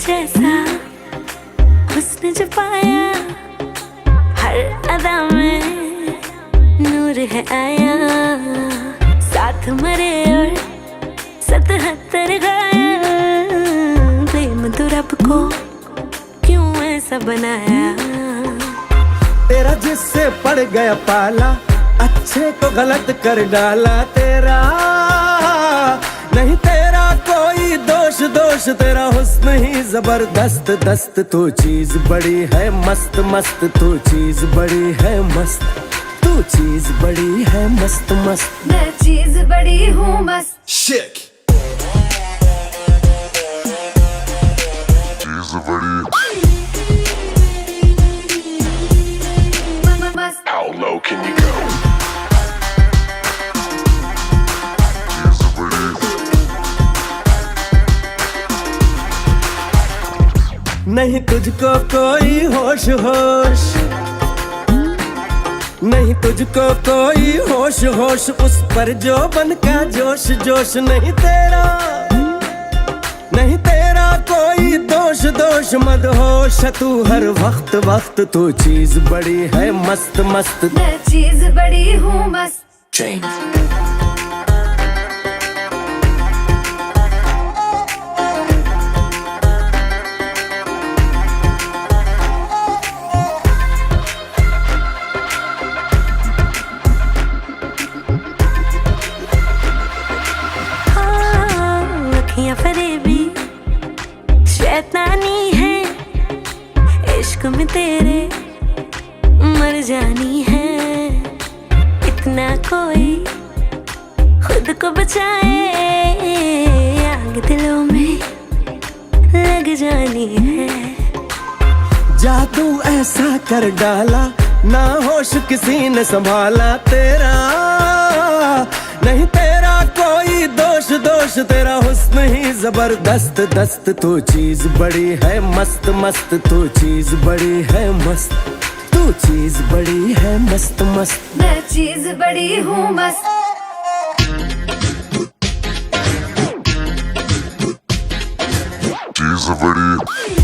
जैसा हुस्न जो पाया, हर अदा में नूर है आया। साथ मरे और 77 गाया, प्रेम तो रब को क्यों ऐसा बनाया। तेरा जिससे पड़ गया पाला, अच्छे को गलत कर डाला। तेरा नहीं तेरा कोई दोष, दोष तेरा हुस्न ही जबरदस्त दस्त। तू चीज बड़ी है मस्त मस्त, तू चीज बड़ी है मस्त, तू चीज बड़ी है मस्त मस्त। मैं चीज बड़ी हूँ मस्त। Chick. How low can you go? नहीं तुझको कोई होश होश, नहीं तुझको कोई होश होश, उस पर जो बन का जोश जोश। नहीं तेरा, नहीं तेरा कोई दोष दोष, मदहोश है तू हर वक्त वक्त। तू चीज बड़ी है मस्त मस्त, मैं चीज बड़ी हूँ मस्त। Change. अखियाँ फरेबी शैतानी है, इश्क में तेरे मर जानी है। इतना कोई खुद को बचाए, आग दिलों में लग जानी है। जादू ऐसा कर डाला, ना होश किसी ने संभाला। तेरा नहीं तेरा कोई दोष दोष, तेरा हुस्न ही जबरदस्त दस्त। तू चीज बड़ी है मस्त मस्त, तू चीज बड़ी है मस्त, तू चीज बड़ी है मस्त मस्त। मैं चीज बड़ी हूँ मस्त। She's a pretty.